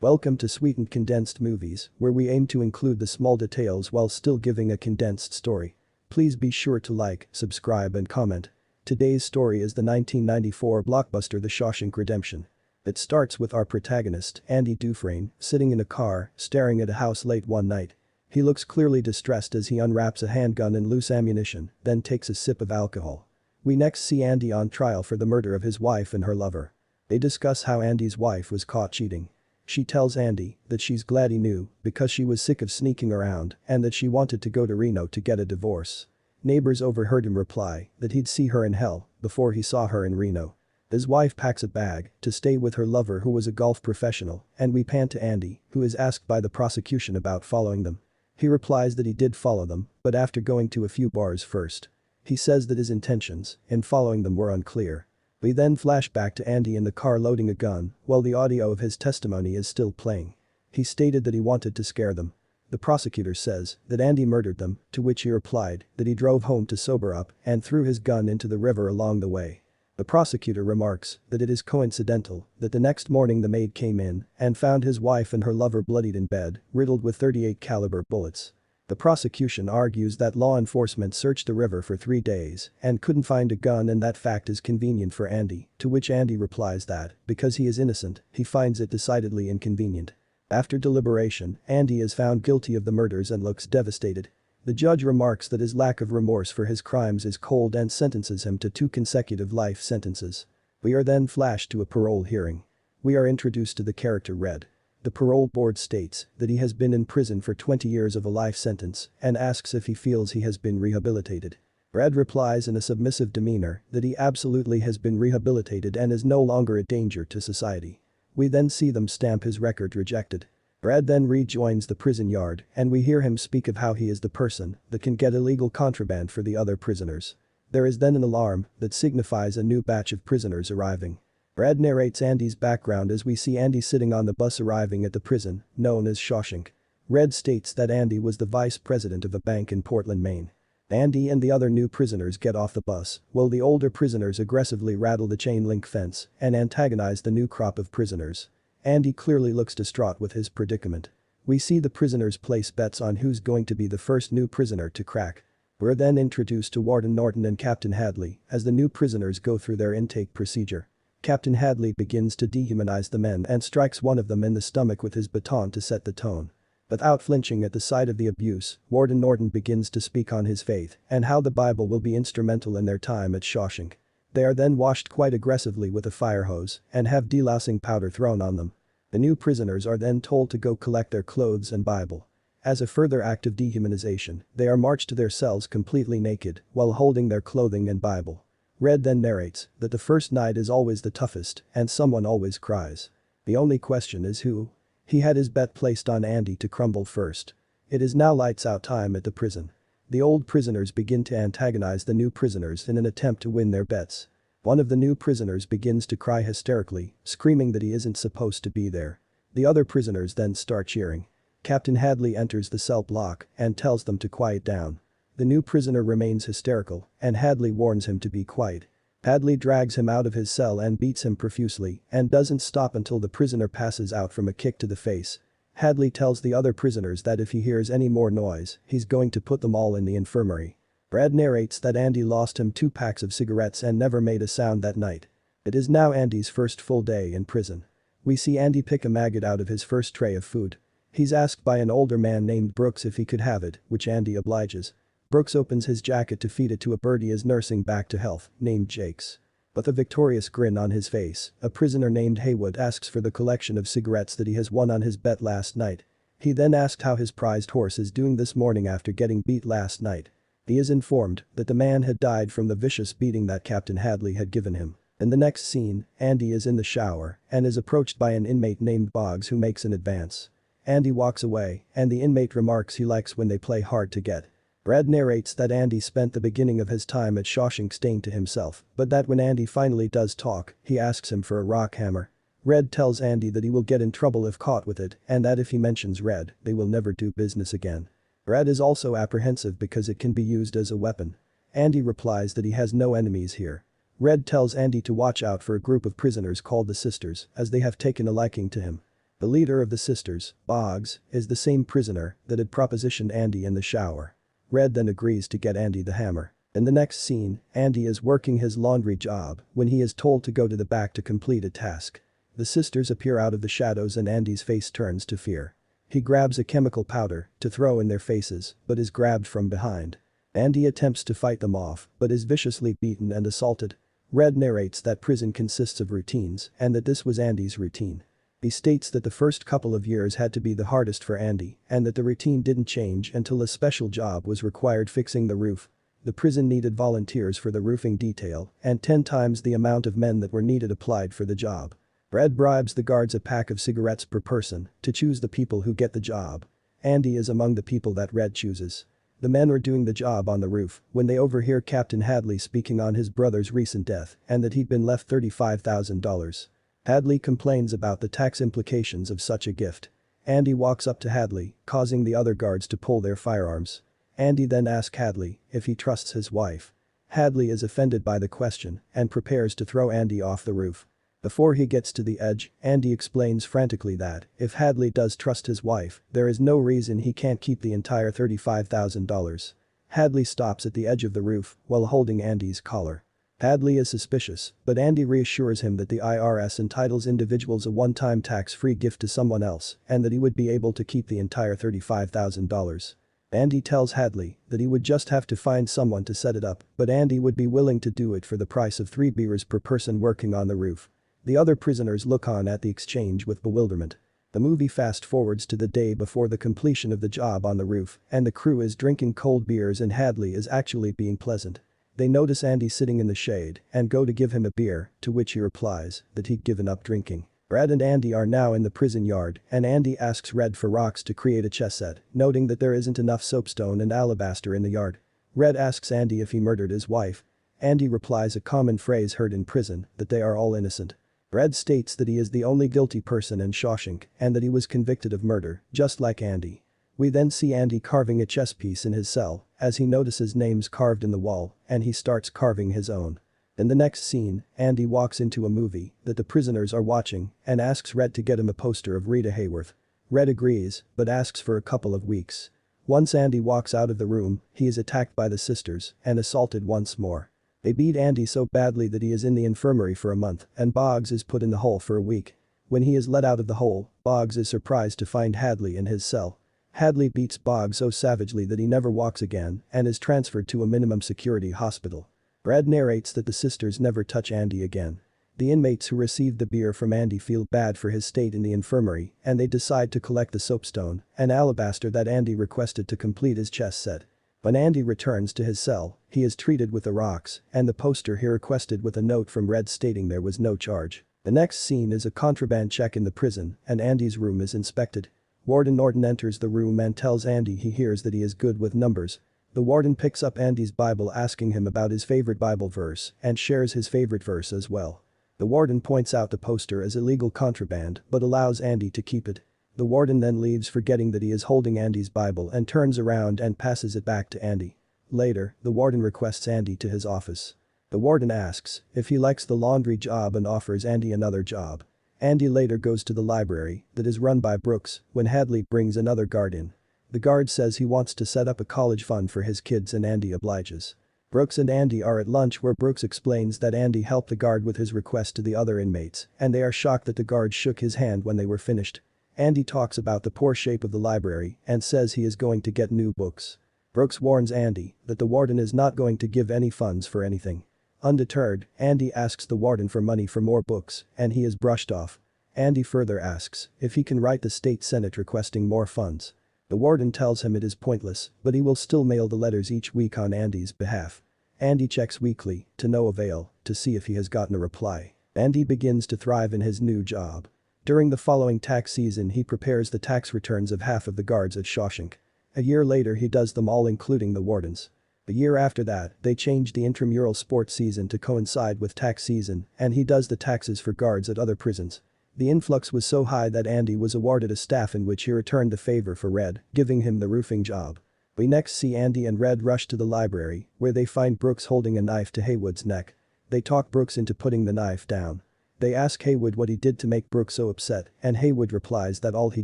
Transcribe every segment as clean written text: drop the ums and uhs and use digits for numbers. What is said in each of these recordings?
Welcome to Sweetened Condensed Movies, where we aim to include the small details while still giving a condensed story. Please be sure to like, subscribe and comment. Today's story is the 1994 blockbuster The Shawshank Redemption. It starts with our protagonist, Andy Dufresne, sitting in a car, staring at a house late one night. He looks clearly distressed as he unwraps a handgun and loose ammunition, then takes a sip of alcohol. We next see Andy on trial for the murder of his wife and her lover. They discuss how Andy's wife was caught cheating. She tells Andy that she's glad he knew because she was sick of sneaking around and that she wanted to go to Reno to get a divorce. Neighbors overheard him reply that he'd see her in hell before he saw her in Reno. His wife packs a bag to stay with her lover who was a golf professional, and we pan to Andy, who is asked by the prosecution about following them. He replies that he did follow them, but after going to a few bars first. He says that his intentions in following them were unclear. We then flash back to Andy in the car loading a gun while the audio of his testimony is still playing. He stated that he wanted to scare them. The prosecutor says that Andy murdered them, to which he replied that he drove home to sober up and threw his gun into the river along the way. The prosecutor remarks that it is coincidental that the next morning the maid came in and found his wife and her lover bloodied in bed, riddled with .38 caliber bullets. The prosecution argues that law enforcement searched the river for 3 days and couldn't find a gun, and that fact is convenient for Andy, to which Andy replies that, because he is innocent, he finds it decidedly inconvenient. After deliberation, Andy is found guilty of the murders and looks devastated. The judge remarks that his lack of remorse for his crimes is cold and sentences him to 2 consecutive life sentences. We are then flashed to a parole hearing. We are introduced to the character Red. The parole board states that he has been in prison for 20 years of a life sentence and asks if he feels he has been rehabilitated. Red replies in a submissive demeanor that he absolutely has been rehabilitated and is no longer a danger to society. We then see them stamp his record rejected. Red then rejoins the prison yard and we hear him speak of how he is the person that can get illegal contraband for the other prisoners. There is then an alarm that signifies a new batch of prisoners arriving. Brad narrates Andy's background as we see Andy sitting on the bus arriving at the prison, known as Shawshank. Red states that Andy was the vice president of a bank in Portland, Maine. Andy and the other new prisoners get off the bus, while the older prisoners aggressively rattle the chain link fence and antagonize the new crop of prisoners. Andy clearly looks distraught with his predicament. We see the prisoners place bets on who's going to be the first new prisoner to crack. We're then introduced to Warden Norton and Captain Hadley as the new prisoners go through their intake procedure. Captain Hadley begins to dehumanize the men and strikes one of them in the stomach with his baton to set the tone. Without flinching at the sight of the abuse, Warden Norton begins to speak on his faith and how the Bible will be instrumental in their time at Shawshank. They are then washed quite aggressively with a fire hose and have delousing powder thrown on them. The new prisoners are then told to go collect their clothes and Bible. As a further act of dehumanization, they are marched to their cells completely naked while holding their clothing and Bible. Red then narrates that the first night is always the toughest and someone always cries. The only question is who. He had his bet placed on Andy to crumble first. It is now lights out time at the prison. The old prisoners begin to antagonize the new prisoners in an attempt to win their bets. One of the new prisoners begins to cry hysterically, screaming that he isn't supposed to be there. The other prisoners then start cheering. Captain Hadley enters the cell block and tells them to quiet down. The new prisoner remains hysterical and Hadley warns him to be quiet. Hadley drags him out of his cell and beats him profusely and doesn't stop until the prisoner passes out from a kick to the face. Hadley tells the other prisoners that if he hears any more noise, he's going to put them all in the infirmary. Brad narrates that Andy lost him 2 packs of cigarettes and never made a sound that night. It is now Andy's first full day in prison. We see Andy pick a maggot out of his first tray of food. He's asked by an older man named Brooks if he could have it, which Andy obliges. Brooks opens his jacket to feed it to a bird he is nursing back to health, named Jakes. With a victorious grin on his face, a prisoner named Haywood asks for the collection of cigarettes that he has won on his bet last night. He then asked how his prized horse is doing this morning after getting beat last night. He is informed that the man had died from the vicious beating that Captain Hadley had given him. In the next scene, Andy is in the shower and is approached by an inmate named Boggs who makes an advance. Andy walks away and the inmate remarks he likes when they play hard to get. Brad narrates that Andy spent the beginning of his time at Shawshank staying to himself, but that when Andy finally does talk, he asks him for a rock hammer. Red tells Andy that he will get in trouble if caught with it and that if he mentions Red, they will never do business again. Brad is also apprehensive because it can be used as a weapon. Andy replies that he has no enemies here. Red tells Andy to watch out for a group of prisoners called the Sisters as they have taken a liking to him. The leader of the sisters, Boggs, is the same prisoner that had propositioned Andy in the shower. Red then agrees to get Andy the hammer. In the next scene, Andy is working his laundry job when he is told to go to the back to complete a task. The sisters appear out of the shadows and Andy's face turns to fear. He grabs a chemical powder to throw in their faces but is grabbed from behind. Andy attempts to fight them off but is viciously beaten and assaulted. Red narrates that prison consists of routines and that this was Andy's routine. He states that the first couple of years had to be the hardest for Andy and that the routine didn't change until a special job was required fixing the roof. The prison needed volunteers for the roofing detail and 10 times the amount of men that were needed applied for the job. Red bribes the guards a pack of cigarettes per person to choose the people who get the job. Andy is among the people that Red chooses. The men are doing the job on the roof when they overhear Captain Hadley speaking on his brother's recent death and that he'd been left $35,000. Hadley complains about the tax implications of such a gift. Andy walks up to Hadley, causing the other guards to pull their firearms. Andy then asks Hadley if he trusts his wife. Hadley is offended by the question and prepares to throw Andy off the roof. Before he gets to the edge, Andy explains frantically that if Hadley does trust his wife, there is no reason he can't keep the entire $35,000. Hadley stops at the edge of the roof while holding Andy's collar. Hadley is suspicious, but Andy reassures him that the IRS entitles individuals a one-time tax-free gift to someone else and that he would be able to keep the entire $35,000. Andy tells Hadley that he would just have to find someone to set it up, but Andy would be willing to do it for the price of 3 beers per person working on the roof. The other prisoners look on at the exchange with bewilderment. The movie fast forwards to the day before the completion of the job on the roof and the crew is drinking cold beers and Hadley is actually being pleasant. They notice Andy sitting in the shade and go to give him a beer, to which he replies that he'd given up drinking. Red and Andy are now in the prison yard and Andy asks Red for rocks to create a chess set, noting that there isn't enough soapstone and alabaster in the yard. Red asks Andy if he murdered his wife. Andy replies a common phrase heard in prison, that they are all innocent. Red states that he is the only guilty person in Shawshank and that he was convicted of murder, just like Andy. We then see Andy carving a chess piece in his cell as he notices names carved in the wall and he starts carving his own. In the next scene, Andy walks into a movie that the prisoners are watching and asks Red to get him a poster of Rita Hayworth. Red agrees, but asks for a couple of weeks. Once Andy walks out of the room, he is attacked by the sisters and assaulted once more. They beat Andy so badly that he is in the infirmary for a month and Boggs is put in the hole for a week. When he is let out of the hole, Boggs is surprised to find Hadley in his cell. Hadley beats Boggs so savagely that he never walks again and is transferred to a minimum security hospital. Red narrates that the sisters never touch Andy again. The inmates who received the beer from Andy feel bad for his state in the infirmary and they decide to collect the soapstone and alabaster that Andy requested to complete his chess set. When Andy returns to his cell, he is treated with the rocks and the poster he requested with a note from Red stating there was no charge. The next scene is a contraband check in the prison and Andy's room is inspected. Warden Norton enters the room and tells Andy he hears that he is good with numbers. The warden picks up Andy's Bible asking him about his favorite Bible verse and shares his favorite verse as well. The warden points out the poster as illegal contraband but allows Andy to keep it. The warden then leaves forgetting that he is holding Andy's Bible and turns around and passes it back to Andy. Later, the warden requests Andy to his office. The warden asks if he likes the laundry job and offers Andy another job. Andy later goes to the library that is run by Brooks when Hadley brings another guard in. The guard says he wants to set up a college fund for his kids and Andy obliges. Brooks and Andy are at lunch where Brooks explains that Andy helped the guard with his request to the other inmates and they are shocked that the guard shook his hand when they were finished. Andy talks about the poor shape of the library and says he is going to get new books. Brooks warns Andy that the warden is not going to give any funds for anything. Undeterred, Andy asks the warden for money for more books and he is brushed off. Andy further asks if he can write the state senate requesting more funds. The warden tells him it is pointless, but he will still mail the letters each week on Andy's behalf. Andy checks weekly, to no avail, to see if he has gotten a reply. Andy begins to thrive in his new job. During the following tax season he prepares the tax returns of half of the guards at Shawshank. A year later he does them all including the wardens. The year after that, they change the intramural sports season to coincide with tax season and he does the taxes for guards at other prisons. The influx was so high that Andy was awarded a staff in which he returned the favor for Red, giving him the roofing job. We next see Andy and Red rush to the library where they find Brooks holding a knife to Haywood's neck. They talk Brooks into putting the knife down. They ask Haywood what he did to make Brooks so upset, and Haywood replies that all he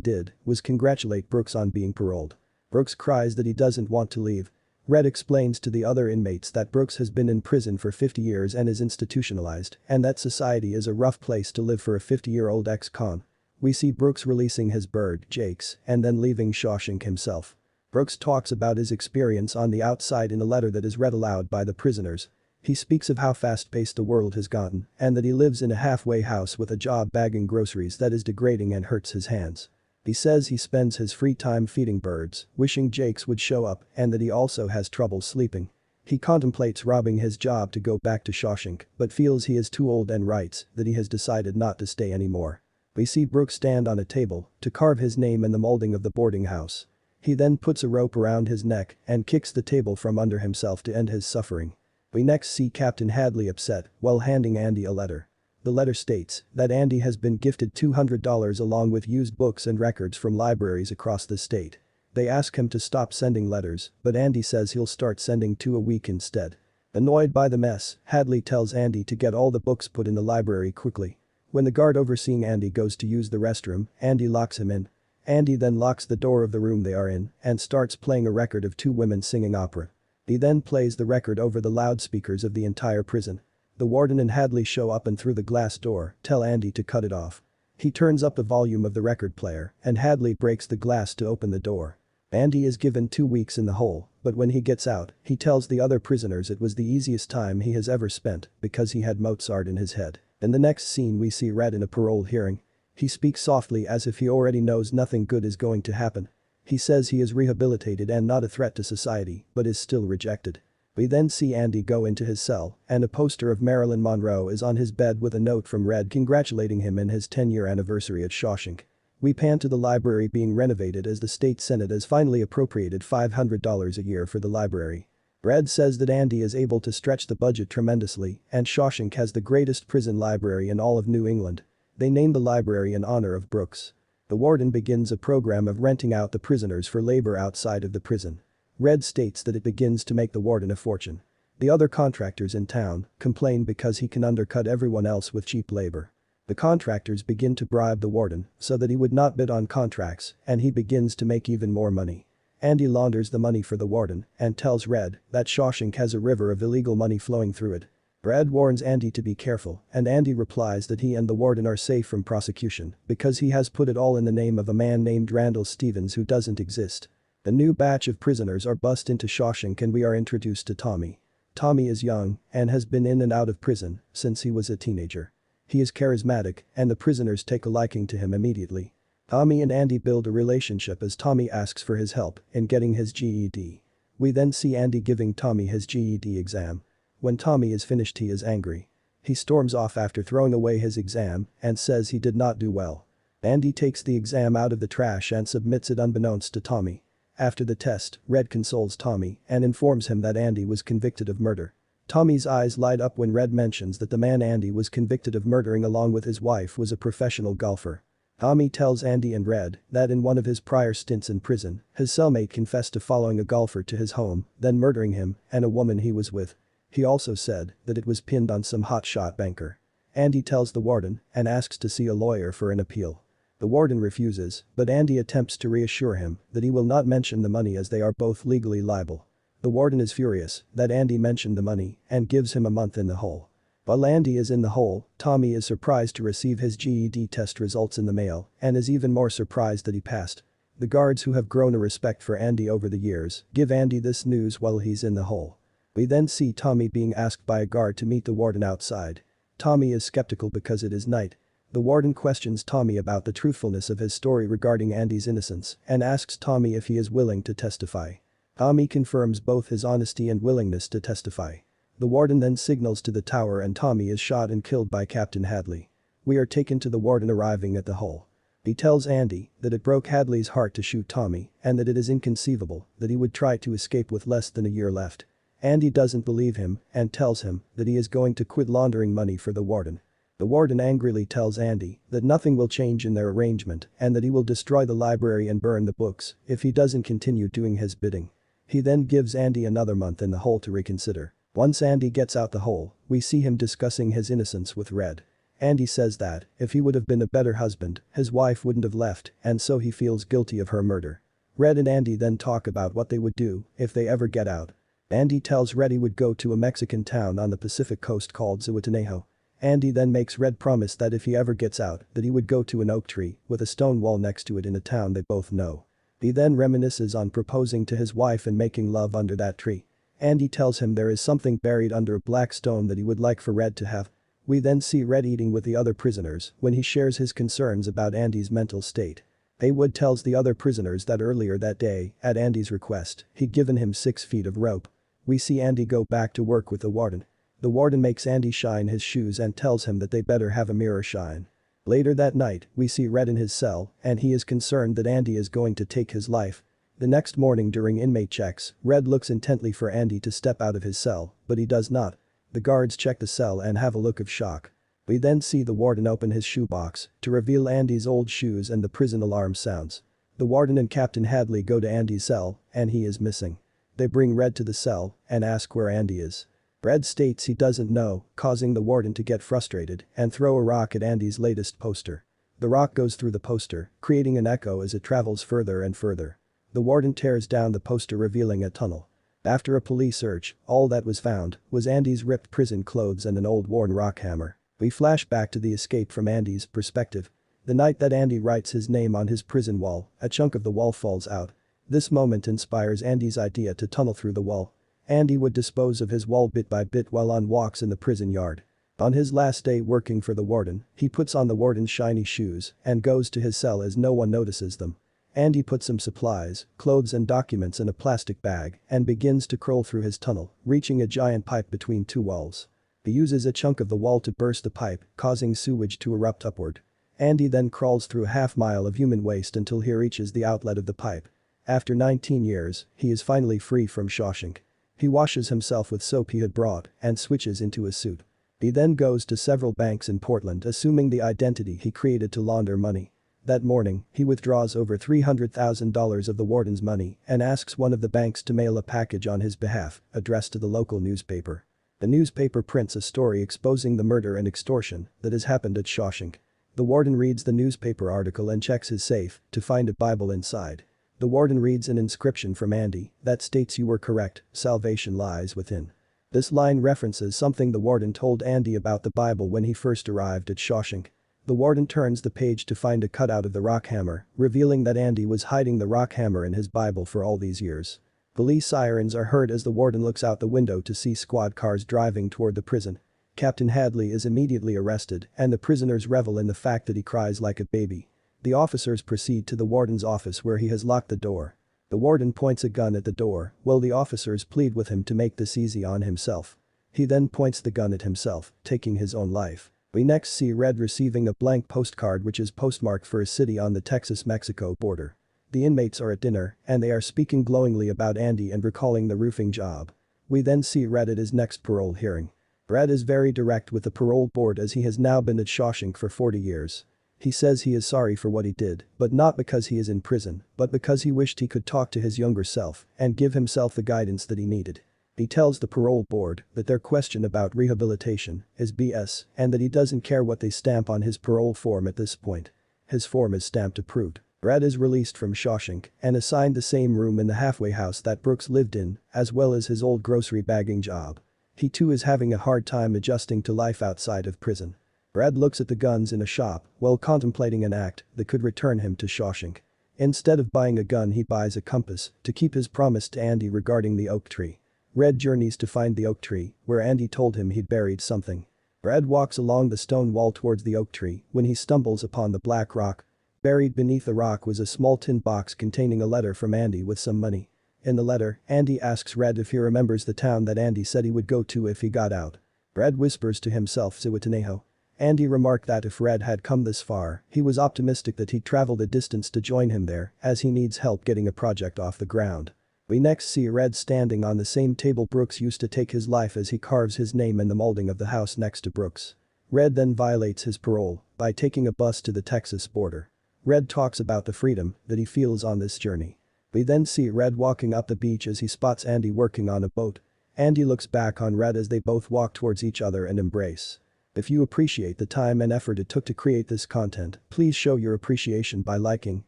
did was congratulate Brooks on being paroled. Brooks cries that he doesn't want to leave. Red explains to the other inmates that Brooks has been in prison for 50 years and is institutionalized, and that society is a rough place to live for a 50-year-old ex-con. We see Brooks releasing his bird, Jakes, and then leaving Shawshank himself. Brooks talks about his experience on the outside in a letter that is read aloud by the prisoners. He speaks of how fast-paced the world has gotten and that he lives in a halfway house with a job bagging groceries that is degrading and hurts his hands. He says he spends his free time feeding birds, wishing Jakes would show up, and that he also has trouble sleeping. He contemplates robbing his job to go back to Shawshank, but feels he is too old and writes that he has decided not to stay anymore. We see Brooks stand on a table to carve his name in the molding of the boarding house. He then puts a rope around his neck and kicks the table from under himself to end his suffering. We next see Captain Hadley upset while handing Andy a letter. The letter states that Andy has been gifted $200 along with used books and records from libraries across the state. They ask him to stop sending letters, but Andy says he'll start sending 2 a week instead. Annoyed by the mess, Hadley tells Andy to get all the books put in the library quickly. When the guard overseeing Andy goes to use the restroom, Andy locks him in. Andy then locks the door of the room they are in and starts playing a record of 2 women singing opera. He then plays the record over the loudspeakers of the entire prison. The warden and Hadley show up and through the glass door tell Andy to cut it off. He turns up the volume of the record player and Hadley breaks the glass to open the door. Andy is given 2 weeks in the hole, but when he gets out, he tells the other prisoners it was the easiest time he has ever spent because he had Mozart in his head. In the next scene we see Red in a parole hearing. He speaks softly as if he already knows nothing good is going to happen. He says he is rehabilitated and not a threat to society, but is still rejected. We then see Andy go into his cell, and a poster of Marilyn Monroe is on his bed with a note from Red congratulating him in his 10-year anniversary at Shawshank. We pan to the library being renovated as the state senate has finally appropriated $500 a year for the library. Red says that Andy is able to stretch the budget tremendously, and Shawshank has the greatest prison library in all of New England. They name the library in honor of Brooks. The warden begins a program of renting out the prisoners for labor outside of the prison. Red states that it begins to make the warden a fortune. The other contractors in town complain because he can undercut everyone else with cheap labor. The contractors begin to bribe the warden so that he would not bid on contracts and he begins to make even more money. Andy launders the money for the warden and tells Red that Shawshank has a river of illegal money flowing through it. Red warns Andy to be careful and Andy replies that he and the warden are safe from prosecution because he has put it all in the name of a man named Randall Stevens who doesn't exist. The new batch of prisoners are bussed into Shawshank and we are introduced to Tommy. Tommy is young and has been in and out of prison since he was a teenager. He is charismatic and the prisoners take a liking to him immediately. Tommy and Andy build a relationship as Tommy asks for his help in getting his GED. We then see Andy giving Tommy his GED exam. When Tommy is finished he is angry. He storms off after throwing away his exam and says he did not do well. Andy takes the exam out of the trash and submits it unbeknownst to Tommy. After the test, Red consoles Tommy and informs him that Andy was convicted of murder. Tommy's eyes light up when Red mentions that the man Andy was convicted of murdering along with his wife was a professional golfer. Tommy tells Andy and Red that in one of his prior stints in prison, his cellmate confessed to following a golfer to his home, then murdering him and a woman he was with. He also said that it was pinned on some hotshot banker. Andy tells the warden and asks to see a lawyer for an appeal. The warden refuses, but Andy attempts to reassure him that he will not mention the money as they are both legally liable. The warden is furious that Andy mentioned the money and gives him a month in the hole. While Andy is in the hole, Tommy is surprised to receive his GED test results in the mail and is even more surprised that he passed. The guards who have grown a respect for Andy over the years give Andy this news while he's in the hole. We then see Tommy being asked by a guard to meet the warden outside. Tommy is skeptical because it is night. The warden questions Tommy about the truthfulness of his story regarding Andy's innocence and asks Tommy if he is willing to testify. Tommy confirms both his honesty and willingness to testify. The warden then signals to the tower and Tommy is shot and killed by Captain Hadley. We are taken to the warden arriving at the hole. He tells Andy that it broke Hadley's heart to shoot Tommy and that it is inconceivable that he would try to escape with less than a year left. Andy doesn't believe him and tells him that he is going to quit laundering money for the warden. The warden angrily tells Andy that nothing will change in their arrangement and that he will destroy the library and burn the books if he doesn't continue doing his bidding. He then gives Andy another month in the hole to reconsider. Once Andy gets out the hole, we see him discussing his innocence with Red. Andy says that, if he would have been a better husband, his wife wouldn't have left, and so he feels guilty of her murder. Red and Andy then talk about what they would do if they ever get out. Andy tells Red he would go to a Mexican town on the Pacific coast called Zihuatanejo. Andy then makes Red promise that if he ever gets out, that he would go to an oak tree with a stone wall next to it in a town they both know. He then reminisces on proposing to his wife and making love under that tree. Andy tells him there is something buried under a black stone that he would like for Red to have. We then see Red eating with the other prisoners when he shares his concerns about Andy's mental state. Haywood tells the other prisoners that earlier that day, at Andy's request, he'd given him 6 feet of rope. We see Andy go back to work with the warden. The warden makes Andy shine his shoes and tells him that they better have a mirror shine. Later that night, we see Red in his cell, and he is concerned that Andy is going to take his life. The next morning during inmate checks, Red looks intently for Andy to step out of his cell, but he does not. The guards check the cell and have a look of shock. We then see the warden open his shoebox to reveal Andy's old shoes and the prison alarm sounds. The warden and Captain Hadley go to Andy's cell, and he is missing. They bring Red to the cell and ask where Andy is. Red states he doesn't know, causing the warden to get frustrated and throw a rock at Andy's latest poster. The rock goes through the poster, creating an echo as it travels further and further. The warden tears down the poster revealing a tunnel. After a police search, all that was found was Andy's ripped prison clothes and an old worn rock hammer. We flash back to the escape from Andy's perspective. The night that Andy writes his name on his prison wall, a chunk of the wall falls out. This moment inspires Andy's idea to tunnel through the wall. Andy would dispose of his wall bit by bit while on walks in the prison yard. On his last day working for the warden, he puts on the warden's shiny shoes and goes to his cell as no one notices them. Andy puts some supplies, clothes and documents in a plastic bag and begins to crawl through his tunnel, reaching a giant pipe between 2 walls. He uses a chunk of the wall to burst the pipe, causing sewage to erupt upward. Andy then crawls through a half-mile of human waste until he reaches the outlet of the pipe. After 19 years, he is finally free from Shawshank. He washes himself with soap he had brought and switches into a suit. He then goes to several banks in Portland assuming the identity he created to launder money. That morning, he withdraws over $300,000 of the warden's money and asks one of the banks to mail a package on his behalf, addressed to the local newspaper. The newspaper prints a story exposing the murder and extortion that has happened at Shawshank. The warden reads the newspaper article and checks his safe to find a Bible inside. The warden reads an inscription from Andy that states "You were correct, salvation lies within." This line references something the warden told Andy about the Bible when he first arrived at Shawshank. The warden turns the page to find a cutout of the rock hammer, revealing that Andy was hiding the rock hammer in his Bible for all these years. Police sirens are heard as the warden looks out the window to see squad cars driving toward the prison. Captain Hadley is immediately arrested and the prisoners revel in the fact that he cries like a baby. The officers proceed to the warden's office where he has locked the door. The warden points a gun at the door while the officers plead with him to make this easy on himself. He then points the gun at himself, taking his own life. We next see Red receiving a blank postcard which is postmarked for a city on the Texas-Mexico border. The inmates are at dinner and they are speaking glowingly about Andy and recalling the roofing job. We then see Red at his next parole hearing. Red is very direct with the parole board as he has now been at Shawshank for 40 years. He says he is sorry for what he did, but not because he is in prison, but because he wished he could talk to his younger self and give himself the guidance that he needed. He tells the parole board that their question about rehabilitation is BS and that he doesn't care what they stamp on his parole form at this point. His form is stamped approved. Red is released from Shawshank and assigned the same room in the halfway house that Brooks lived in, as well as his old grocery bagging job. He too is having a hard time adjusting to life outside of prison. Red looks at the guns in a shop while contemplating an act that could return him to Shawshank. Instead of buying a gun he buys a compass to keep his promise to Andy regarding the oak tree. Red journeys to find the oak tree where Andy told him he'd buried something. Red walks along the stone wall towards the oak tree when he stumbles upon the black rock. Buried beneath the rock was a small tin box containing a letter from Andy with some money. In the letter, Andy asks Red if he remembers the town that Andy said he would go to if he got out. Red whispers to himself Zihuatanejo. Andy remarked that if Red had come this far, he was optimistic that he'd traveled a distance to join him there as he needs help getting a project off the ground. We next see Red standing on the same table Brooks used to take his life as he carves his name in the molding of the house next to Brooks. Red then violates his parole by taking a bus to the Texas border. Red talks about the freedom that he feels on this journey. We then see Red walking up the beach as he spots Andy working on a boat. Andy looks back on Red as they both walk towards each other and embrace. If you appreciate the time and effort it took to create this content, please show your appreciation by liking,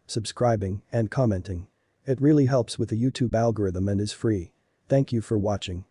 subscribing, and commenting. It really helps with the YouTube algorithm and is free. Thank you for watching.